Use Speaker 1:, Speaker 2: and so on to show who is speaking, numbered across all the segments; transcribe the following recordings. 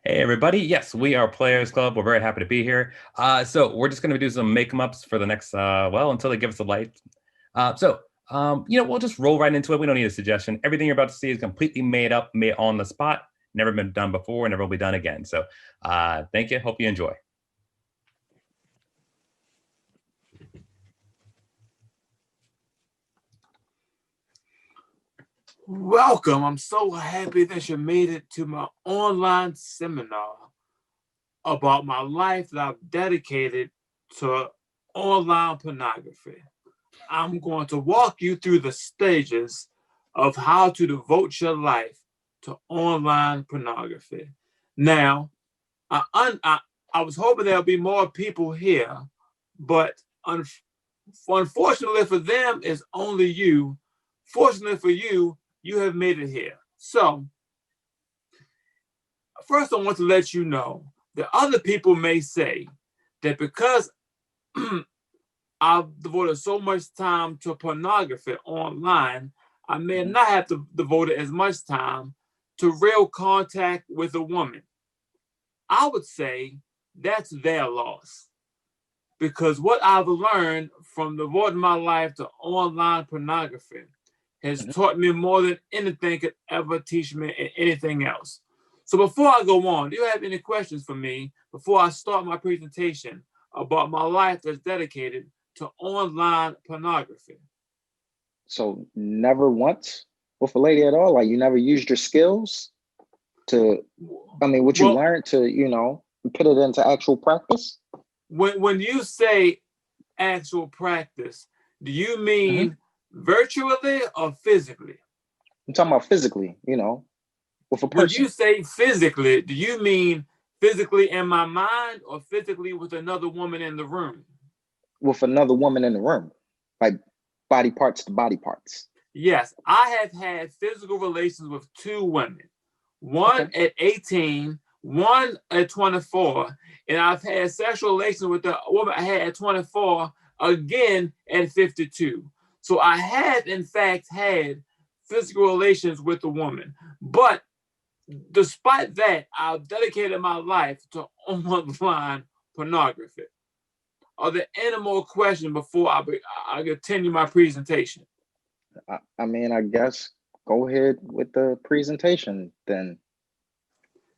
Speaker 1: Hey everybody, yes, we are Players Club. We're very happy to be here. So we're just going to do some make 'em ups for the next, well, until they give us a light. We'll just roll right into it. We don't need a suggestion. Everything you're about to see is completely made up, made on the spot. Never been done before, never will be done again. So, thank you. Hope you enjoy.
Speaker 2: Welcome. I'm so happy that you made it to my online seminar about my life that I've dedicated to online pornography. I'm going to walk you through the stages of how to devote your life to online pornography. Now, I was hoping there'll be more people here, but unfortunately for them, it's only you. Fortunately for you, you have made it here. So, first, I want to let you know that other people may say that because I've devoted so much time to pornography online, I may not have to devote as much time to real contact with a woman. I would say that's their loss. Because what I've learned from devoting my life to online pornography has taught me more than anything could ever teach me and anything else. So before I go on, do you have any questions for me before I start my presentation about my life that's dedicated to online pornography?
Speaker 3: So never once with a lady at all? Like you never used your skills to, what you learned to, put it into actual practice?
Speaker 2: When you say actual practice, do you mean virtually or physically?
Speaker 3: I'm talking about physically, with a person.
Speaker 2: When you say physically, do you mean physically in my mind or physically with another woman in the room?
Speaker 3: With another woman in the room, like body parts to body parts.
Speaker 2: Yes, I have had physical relations with two women, one at 18, one at 24, and I've had sexual relations with the woman I had at 24 again at 52. So I have, in fact, had physical relations with the woman. But despite that, I've dedicated my life to online pornography. Are there any more questions before I continue my presentation?
Speaker 3: I guess go ahead with the presentation then.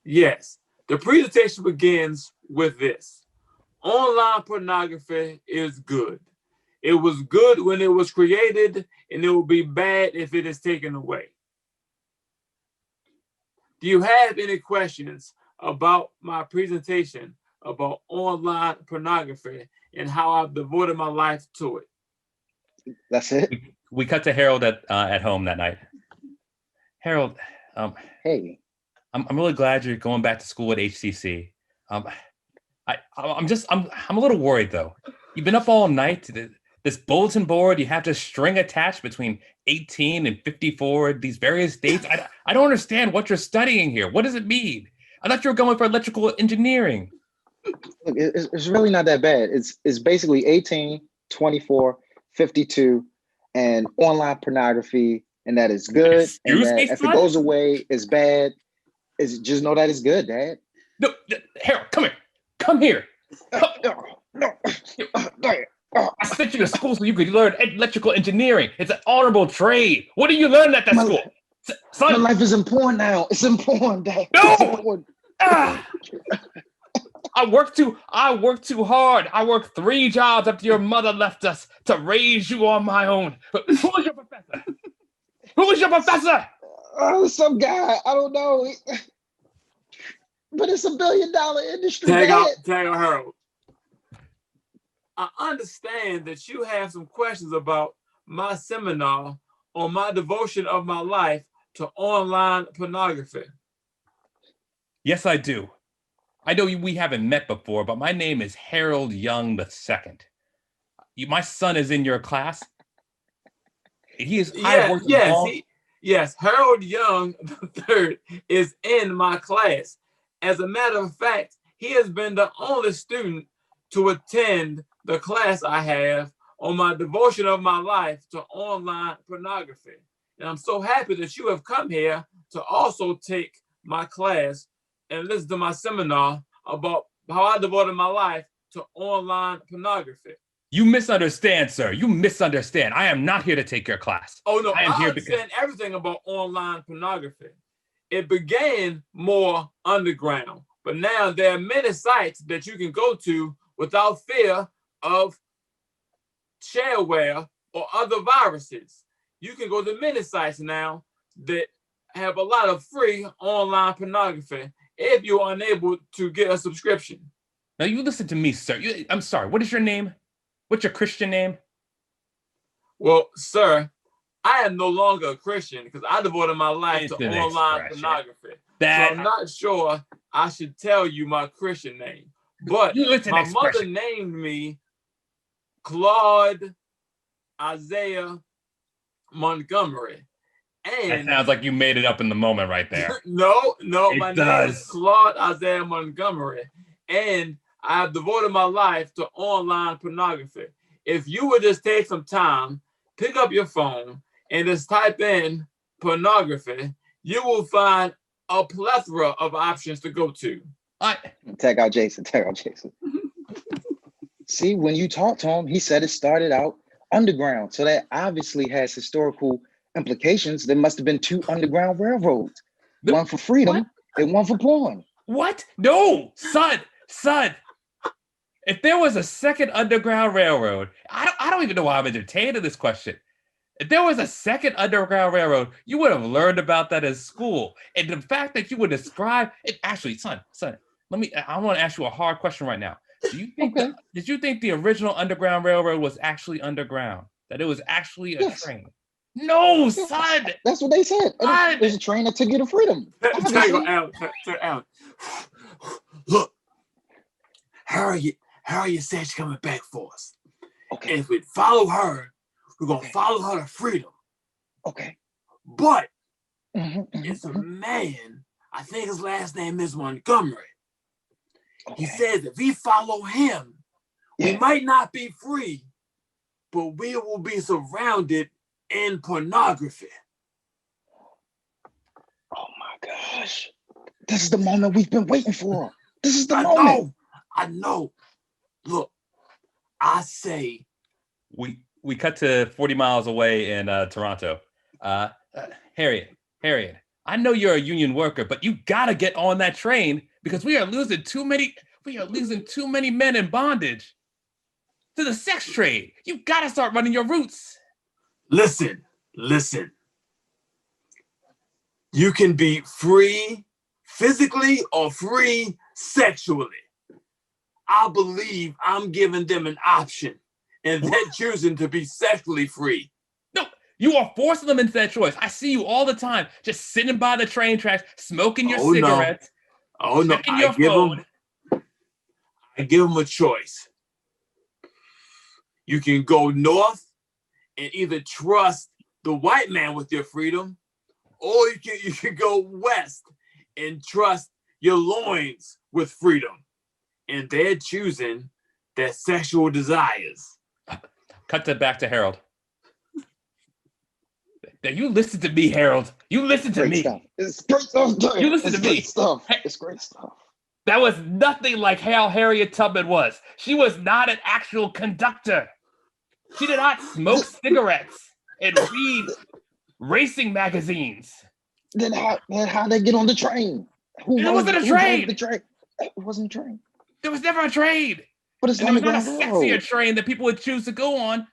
Speaker 2: Yes, the presentation begins with this. Online pornography is good. It was good when it was created, and it will be bad if it is taken away. Do you have any questions about my presentation about online pornography and how I've devoted my life to it?
Speaker 3: That's it?
Speaker 1: We cut to Harold at home that night. Harold,
Speaker 3: hey.
Speaker 1: I'm really glad you're going back to school at HCC. I'm a little worried though. You've been up all night. This bulletin board, you have to string attached between 18 and 54, these various dates. I don't understand what you're studying here. What does it mean? I thought you were going for electrical engineering.
Speaker 3: Look, it's really not that bad. It's basically 18, 24, 52, and online pornography, and that is good.
Speaker 1: Excuse me,
Speaker 3: if it goes away, it's bad. Just know that it's good, Dad.
Speaker 1: No, Harold, come here. Come here.
Speaker 3: No.
Speaker 1: I sent you to school so you could learn electrical engineering. It's an honorable trade. What do you learn at that school?
Speaker 3: Son? My life is important now. It's important, Dad.
Speaker 1: No!
Speaker 3: It's important.
Speaker 1: I worked too hard. I worked 3 jobs after your mother left us to raise you on my own. Who is your professor? Who is your professor?
Speaker 3: Some guy. I don't know. But it's $1 billion industry.
Speaker 2: Tag out, Harold. I understand that you have some questions about my seminar on my devotion of my life to online pornography.
Speaker 1: Yes, I do. I know we haven't met before, but my name is Harold Young II. My son is in your class. He is.
Speaker 2: Yes. Harold Young III is in my class. As a matter of fact, he has been the only student to attend the class I have on my devotion of my life to online pornography. And I'm so happy that you have come here to also take my class and listen to my seminar about how I devoted my life to online pornography.
Speaker 1: You misunderstand, sir. You misunderstand. I am not here to take your class.
Speaker 2: Oh no,
Speaker 1: I am here
Speaker 2: understand everything about online pornography. It began more underground, but now there are many sites that you can go to without fear of shareware or other viruses. You can go to many sites now that have a lot of free online pornography if you're unable to get a subscription.
Speaker 1: Now you listen to me, sir. I'm sorry. What is your name? What's your Christian name?
Speaker 2: Well, sir, I am no longer a Christian because I devoted my life
Speaker 1: It's
Speaker 2: to
Speaker 1: an
Speaker 2: online
Speaker 1: expression.
Speaker 2: pornography.
Speaker 1: That
Speaker 2: So I'm not sure I should tell you my Christian name. But my mother named me Claude Isaiah Montgomery. And
Speaker 1: that sounds like you made it up in the moment right there.
Speaker 2: No,
Speaker 1: It
Speaker 2: my
Speaker 1: does.
Speaker 2: name is Claude Isaiah Montgomery. And I have devoted my life to online pornography. If you would just take some time, pick up your phone, and just type in pornography, you will find a plethora of options to go to.
Speaker 3: Tag out Jason. Tag out Jason. See, when you talk to him, he said it started out underground. So that obviously has historical implications. There must have been 2 underground railroads, one for freedom and one for porn.
Speaker 1: What? No, son. If there was a second underground railroad, I don't even know why I'm entertaining this question. If there was a second underground railroad, you would have learned about that in school. And the fact that you would describe it, actually, son, I want to ask you a hard question right now. Do you think did you think the original Underground Railroad was actually underground? That it was actually a train? No, son.
Speaker 3: That's what they said. It was a train that took you to freedom.
Speaker 2: Look, Harriet said she's coming back for us. Okay. And if we follow her, we're gonna follow her to freedom.
Speaker 3: Okay.
Speaker 2: But it's a man. I think his last name is Montgomery. Okay. He says if we follow him, we might not be free, but we will be surrounded in pornography.
Speaker 3: Oh my gosh. This is the moment we've been waiting for. This is the moment.
Speaker 2: I know. Look, I say
Speaker 1: we cut to 40 miles away in Toronto. Harriet, I know you're a union worker, but you gotta get on that train because we are losing too many men in bondage to the sex trade. You gotta start running your routes.
Speaker 2: Listen. You can be free physically or free sexually. I believe I'm giving them an option, and they're choosing to be sexually free.
Speaker 1: No, you are forcing them into that choice. I see you all the time, just sitting by the train tracks, smoking your cigarettes, checking your phone.
Speaker 2: I give them a choice. You can go north and either trust the white man with your freedom, or you can go west and trust your loins with freedom. And they're choosing their sexual desires.
Speaker 1: Cut that back to Harold. Now you listen to me, Harold. You listen to me.
Speaker 3: It's great stuff.
Speaker 1: You listen to me.
Speaker 3: It's great stuff.
Speaker 1: That was nothing like how Harriet Tubman was. She was not an actual conductor. She did not smoke cigarettes and read racing magazines.
Speaker 3: Then how they get on the train?
Speaker 1: It wasn't a train.
Speaker 3: It wasn't a train.
Speaker 1: There was never a train.
Speaker 3: But it's
Speaker 1: and there was not a sexier train that people would choose to go on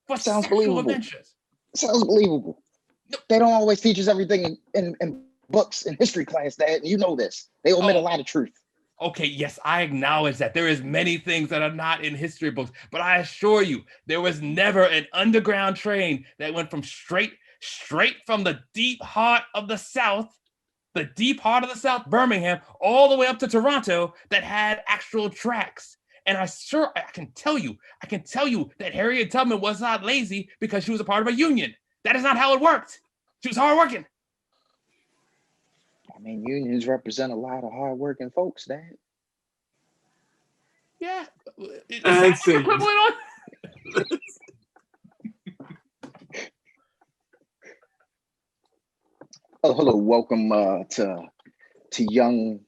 Speaker 1: for sexual adventures.
Speaker 3: Sounds believable. No. They don't always teach us everything in books in history class, Dad. You know this. They omit a lot of truth.
Speaker 1: Okay, yes, I acknowledge that there is many things that are not in history books, but I assure you, there was never an underground train that went from straight from the deep heart of the South, Birmingham, all the way up to Toronto that had actual tracks. And I can tell you that Harriet Tubman was not lazy because she was a part of a union. That is not how it worked. She was hardworking.
Speaker 3: I mean, unions represent a lot of hardworking folks, Dad.
Speaker 1: Yeah. Is that what you're putting on?
Speaker 3: Oh, hello. Welcome to young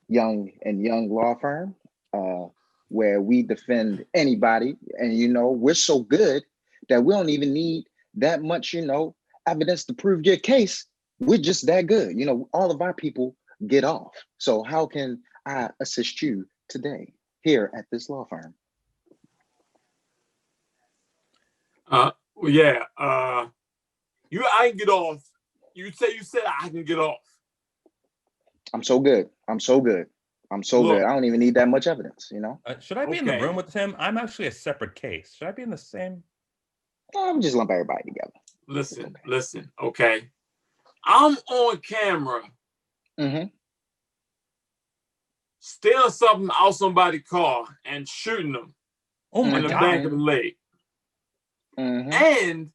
Speaker 3: young law firm, where we defend anybody, and we're so good that we don't even need that much evidence to prove your case. We're just that good. All of our people get off. So how can I assist you today here at this law firm?
Speaker 2: Yeah. I can get off. You said I can get off.
Speaker 3: I'm so good. Good. I don't even need that much evidence,
Speaker 1: Should I be in the room with him? I'm actually a separate case. Should I be in the same?
Speaker 3: I'm just lump everybody together.
Speaker 2: Listen. Okay. I'm on camera. Stealing something out somebody's car and shooting them in the back of the leg. And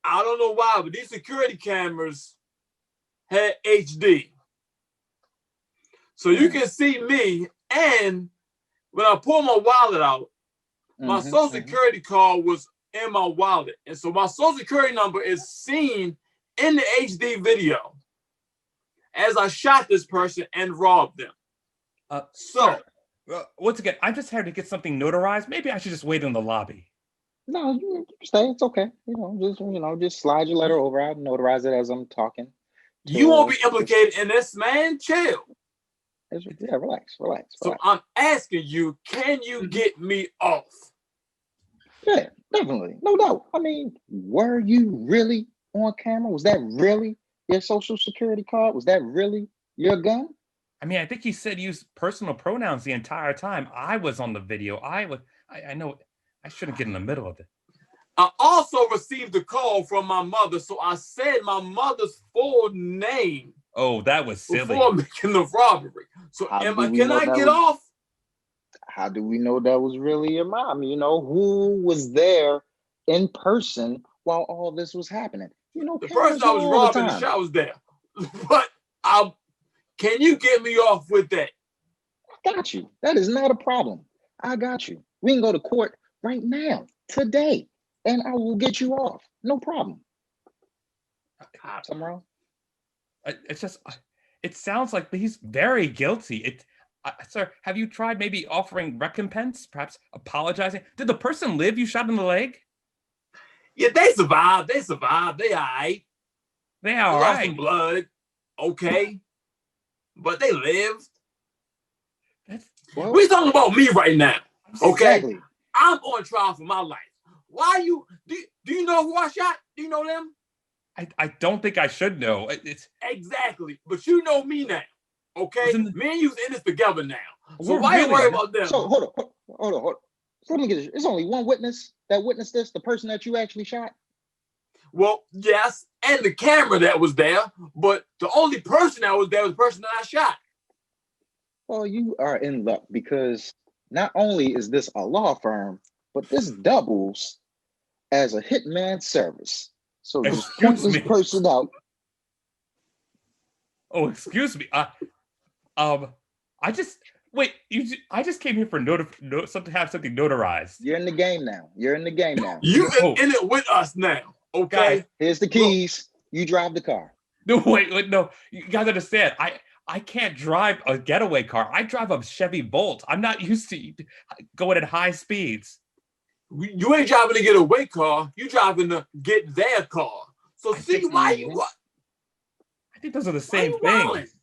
Speaker 2: I don't know why, but these security cameras had HD. So you can see me, and when I pull my wallet out, my social security card was in my wallet. And so my social security number is seen in the HD video as I shot this person and robbed them.
Speaker 1: Once again, I'm just here to get something notarized. Maybe I should just wait in the lobby.
Speaker 3: No, you stay. It's okay. Just slide your letter over. I'll notarize it as I'm talking.
Speaker 2: You won't be implicated in this, man. Chill.
Speaker 3: Yeah, relax.
Speaker 2: So I'm asking you, can you get me off?
Speaker 3: Yeah, definitely. No doubt. I mean, were you really on camera? Was that really your social security card? Was that really your gun?
Speaker 1: I mean, I think he said use personal pronouns the entire time. I was on the video. I know I shouldn't get in the middle of it.
Speaker 2: I also received a call from my mother, so I said my mother's full name.
Speaker 1: Oh, that was silly.
Speaker 2: Before making the robbery. So can I get off?
Speaker 3: How do we know that was really your mom? Who was there in person while all this was happening?
Speaker 2: The person I was robbing, the shot was there. But can you get me off with that?
Speaker 3: I got you. That is not a problem. I got you. We can go to court right now, today, and I will get you off. No problem. Something wrong?
Speaker 1: It sounds like he's very guilty. Sir, have you tried maybe offering recompense, perhaps apologizing? Did the person live you shot in the leg?
Speaker 2: Yeah, they survived. They all right.
Speaker 1: They all
Speaker 2: lost
Speaker 1: right.
Speaker 2: some blood. Okay. But they lived. We're talking about me right now. Okay.
Speaker 3: Exactly.
Speaker 2: I'm on trial for my life. Why do you know who I shot? Do you know them?
Speaker 1: I don't think I should know.
Speaker 2: Exactly. But you know me now. Okay? Me and you's in this together now. So why
Speaker 3: really,
Speaker 2: you worry about them?
Speaker 3: So hold on. So let me get this. There's only one witness that witnessed this, the person that you actually shot?
Speaker 2: Well, yes, and the camera that was there, but the only person that was there was the person that I shot.
Speaker 3: Well, you are in luck because not only is this a law firm, but this doubles as a hitman service. So just point this person out.
Speaker 1: Oh, excuse me. I just came here for to have something notarized.
Speaker 3: You're in the game now.
Speaker 2: You in it with us now. Okay.
Speaker 3: Guys, here's the keys. You drive the car.
Speaker 1: No, wait, no. You guys understand. I can't drive a getaway car. I drive a Chevy Bolt. I'm not used to going at high speeds.
Speaker 2: You ain't driving a getaway car. You driving to get their car. So see why you what?
Speaker 1: I think those are the same things.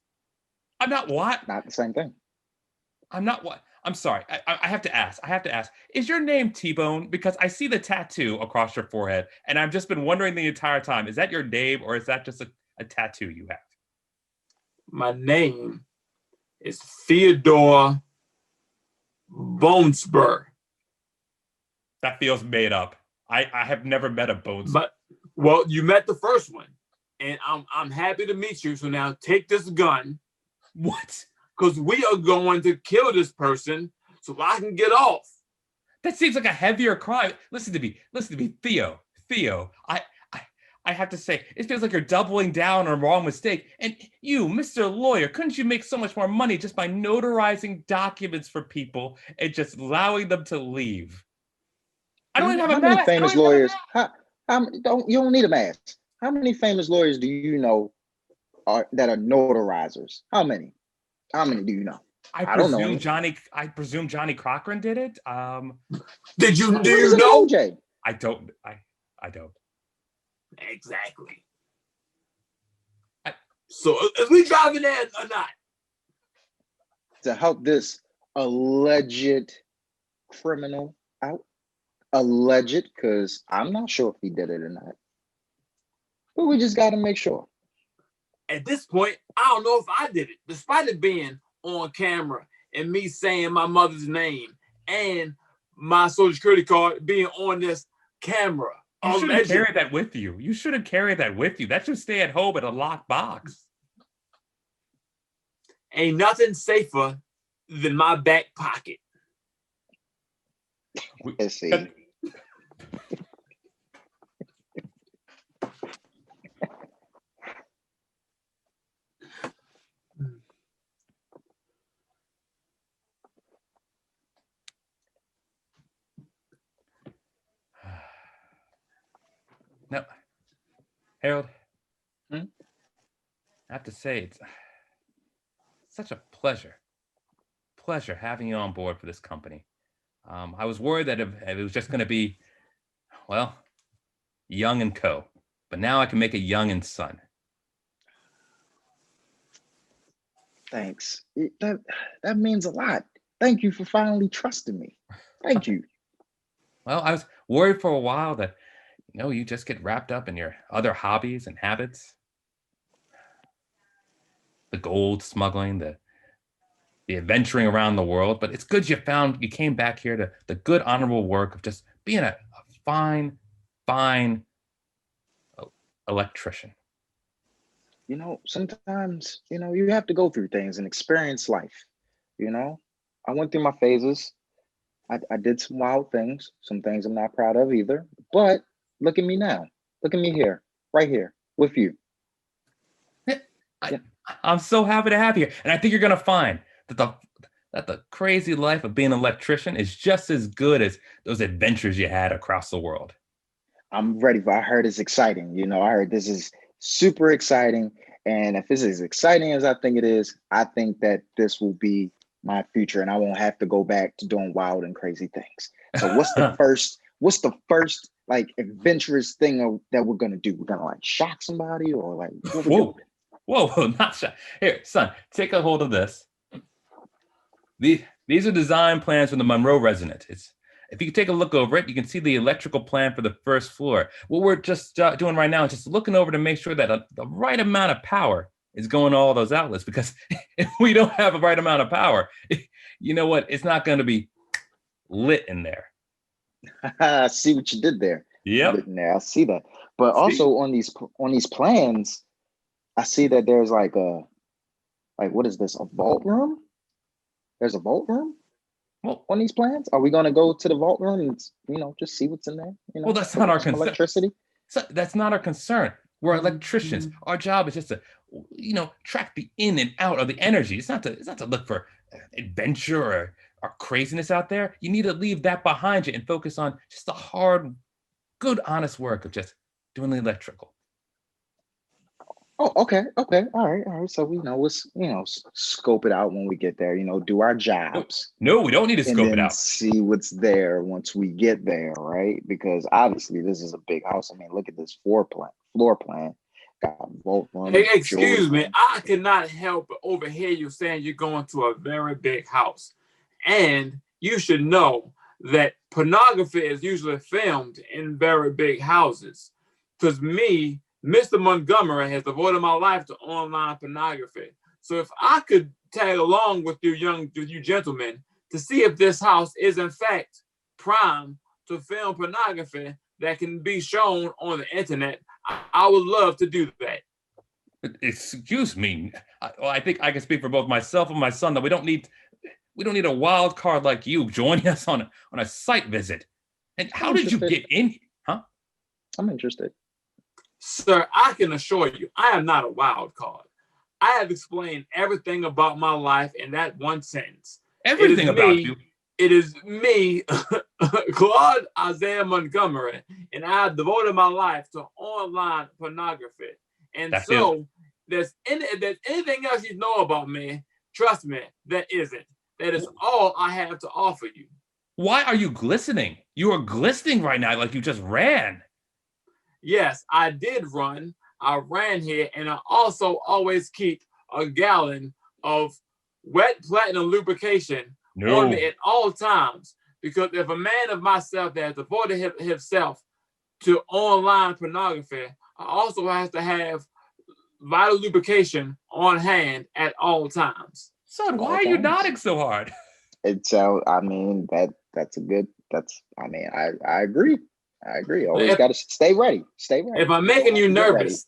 Speaker 1: I'm not what?
Speaker 3: Not the same thing.
Speaker 1: I'm not what? I'm sorry. I have to ask. Is your name T-Bone? Because I see the tattoo across your forehead, and I've just been wondering the entire time, is that your name or is that just a tattoo you have?
Speaker 2: My name is Theodore Bonespur.
Speaker 1: That feels made up. I have never met a Bonespur.
Speaker 2: But well, you met the first one, and I'm happy to meet you. So now take this gun.
Speaker 1: What?
Speaker 2: Because we are going to kill this person so I can get off.
Speaker 1: That seems like a heavier crime. Listen to me, Theo. I have to say, it feels like you're doubling down on a wrong mistake. And you, Mr. Lawyer, couldn't you make so much more money just by notarizing documents for people and just allowing them to leave? I don't even have a mask.
Speaker 3: How many famous lawyers? You don't need a mask. How many famous lawyers do you know that are notarizers? How many? How many do you know?
Speaker 1: I
Speaker 3: don't know
Speaker 1: presume
Speaker 3: any.
Speaker 1: Johnny Cochran did it.
Speaker 2: Do you
Speaker 3: What is an
Speaker 2: know?
Speaker 3: OJ?
Speaker 1: I don't. I don't.
Speaker 2: Exactly. So is we driving there or not?
Speaker 3: To help this alleged criminal out. Alleged, because I'm not sure if he did it or not. But we just got to make sure.
Speaker 2: At this point, I don't know if I did it, despite it being on camera and me saying my mother's name and my social security card being on this camera.
Speaker 1: You shouldn't carry that with you. You shouldn't carry that with you. That should stay at home in a locked box.
Speaker 2: Ain't nothing safer than my back pocket.
Speaker 3: Let's see.
Speaker 1: No, Harold,
Speaker 3: Hmm?
Speaker 1: I have to say, it's such a pleasure having you on board for this company. I was worried that if it was just going to be, well, Young and Co. But now I can make it Young and Son.
Speaker 3: Thanks. That means a lot. Thank you for finally trusting me. Thank you.
Speaker 1: Well, I was worried for a while that, you just get wrapped up in your other hobbies and habits. The gold smuggling, the adventuring around the world. But it's good you came back here to the good, honorable work of just being a fine electrician.
Speaker 3: Sometimes, you have to go through things and experience life. I went through my phases. I did some wild things, some things I'm not proud of either. But look at me now. Look at me here, right here with you.
Speaker 1: I'm so happy to have you. And I think you're going to find that the crazy life of being an electrician is just as good as those adventures you had across the world.
Speaker 3: I'm ready. I heard it's exciting. I heard this is super exciting. And if it's as exciting as I think it is, I think that this will be my future and I won't have to go back to doing wild and crazy things. So what's the first like adventurous thing that we're going to do? We're going to like shock somebody or like, what we doing?
Speaker 1: Whoa, not shock. Here, son, take a hold of this. These are design plans from the Monroe resident. If you can take a look over it, you can see the electrical plan for the first floor. What we're just doing right now is just looking over to make sure that the right amount of power is going to all those outlets, because if we don't have the right amount of power, you know what? It's not going to be lit in there.
Speaker 3: I see what you did there.
Speaker 1: Yep.
Speaker 3: Lit in there. I see that. But also on these plans, I see that there's like what is this? A vault room? There's a vault room? Well, on these plans, are we going to go to the vault room and just see what's in there?
Speaker 1: Well, that's not our concern.
Speaker 3: Electricity.
Speaker 1: That's not our concern. We're electricians. Our job is just to, track the in and out of the energy. It's not to look for adventure or craziness out there. You need to leave that behind you and focus on just the hard, good, honest work of just doing the electrical.
Speaker 3: Oh, okay. All right. So we'll scope it out when we get there. Do our jobs.
Speaker 1: No, we don't need to scope it out.
Speaker 3: See what's there once we get there, right? Because obviously this is a big house. I mean, look at this floor plan. Got vault room.
Speaker 2: Hey, excuse me. I cannot help but overhear you saying you're going to a very big house, and you should know that pornography is usually filmed in very big houses. Because Mr. Montgomery has devoted my life to online pornography. So if I could tag along with you gentlemen to see if this house is in fact primed to film pornography that can be shown on the internet, I would love to do that.
Speaker 1: Excuse me. I think I can speak for both myself and my son that we don't need a wild card like you joining us on a site visit. And how did you get in here? Huh?
Speaker 3: I'm interested.
Speaker 2: Sir, I can assure you, I am not a wild card. I have explained everything about my life in that one sentence.
Speaker 1: Everything about you.
Speaker 2: It is me, Claude Isaiah Montgomery, and I have devoted my life to online pornography. And there's anything else you know about me, Trust me, that isn't. That is all I have to offer you.
Speaker 1: Why are you glistening? You are glistening right now like you just ran.
Speaker 2: Yes, I did run. I ran here, and I also always keep a gallon of wet platinum lubrication on me at all times. Because if a man of myself that has devoted himself to online pornography, I also have to have vital lubrication on hand at all times.
Speaker 1: Son, why are you nodding so hard?
Speaker 3: It's I mean, that's a good, I mean, I agree. I agree. Always got to stay ready. Stay ready.
Speaker 2: If I'm making you nervous,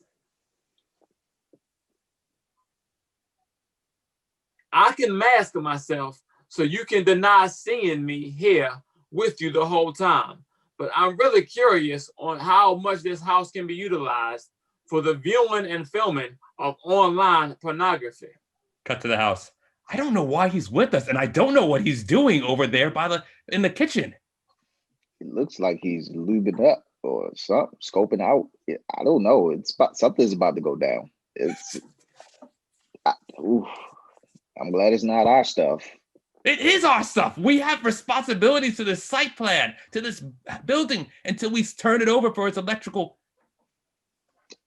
Speaker 2: I can mask myself so you can deny seeing me here with you the whole time. But I'm really curious on how much this house can be utilized for the viewing and filming of online pornography.
Speaker 1: Cut to the house. I don't know why he's with us, and I don't know what he's doing over there in the kitchen.
Speaker 3: It looks like he's lubing up or something, scoping out. I don't know. Something's about to go down. I'm glad it's not our stuff.
Speaker 1: It is our stuff. We have responsibilities to this site plan, to this building, until we turn it over for its electrical.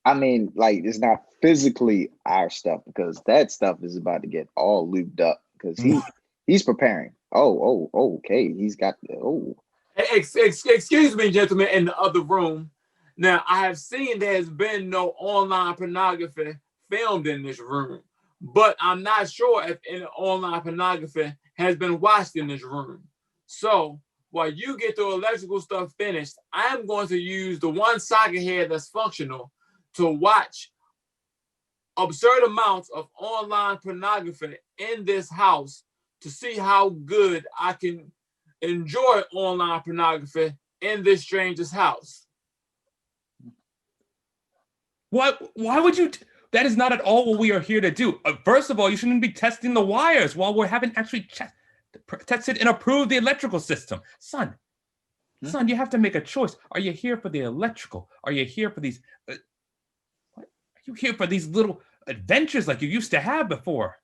Speaker 3: I mean, like, it's not physically our stuff, because that stuff is about to get all lubed up because he's preparing. Okay. He's got
Speaker 2: Excuse me, gentlemen, in the other room. Now, I have seen there has been no online pornography filmed in this room, but I'm not sure if any online pornography has been watched in this room. So while you get the electrical stuff finished, I'm going to use the one socket head that's functional to watch absurd amounts of online pornography in this house to see how good I can enjoy online pornography in this stranger's house.
Speaker 1: Why would you? That is not at all what we are here to do. First of all, you shouldn't be testing the wires while we haven't actually tested and approved the electrical system. Son, you have to make a choice. Are you here for the electrical? Are you here for these? Are you here for these little adventures like you used to have before?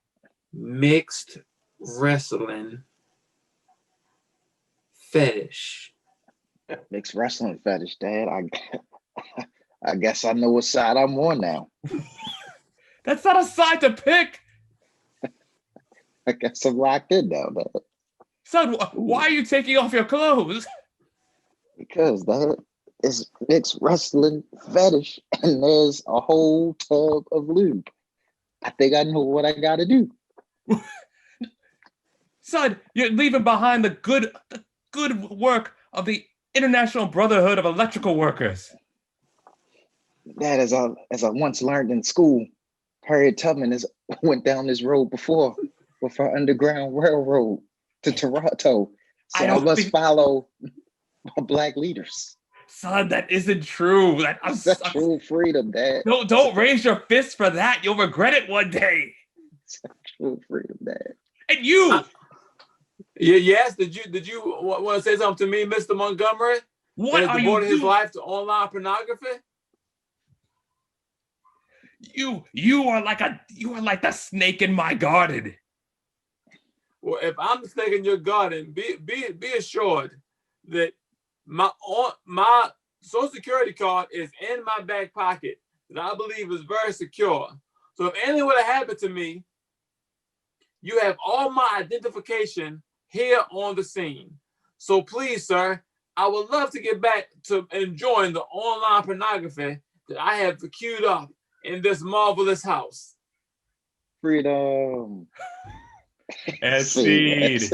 Speaker 2: Mixed wrestling fetish.
Speaker 3: Mixed wrestling fetish, Dad. I guess I know what side I'm on now.
Speaker 1: That's not a side to pick.
Speaker 3: I guess I'm locked in now, Dad.
Speaker 1: Son, why are you taking off your clothes?
Speaker 3: Because, Dad, it's mixed wrestling fetish, and there's a whole tub of lube. I think I know what I got to do.
Speaker 1: Son, you're leaving behind the good work of the International Brotherhood of Electrical Workers.
Speaker 3: That, as I once learned in school, Harriet Tubman went down this road before with her Underground Railroad to Toronto. So I must follow my Black leaders.
Speaker 1: Son, that isn't true.
Speaker 3: That's true freedom, Dad.
Speaker 1: Don't raise your fist for that. You'll regret it one day.
Speaker 3: It's true freedom, Dad.
Speaker 1: And you.
Speaker 2: Yes. Did you want to say something to me, Mr. Montgomery?
Speaker 1: What are you
Speaker 2: devoted his life to online pornography?
Speaker 1: You are like the snake in my garden.
Speaker 2: Well, if I'm the snake in your garden, be assured that my Social Security card is in my back pocket that I believe is very secure. So if anything would have happened to me, you have all my identification here on the scene. So please, sir, I would love to get back to enjoying the online pornography that I have queued up in this marvelous house.
Speaker 3: Freedom.
Speaker 1: And speed.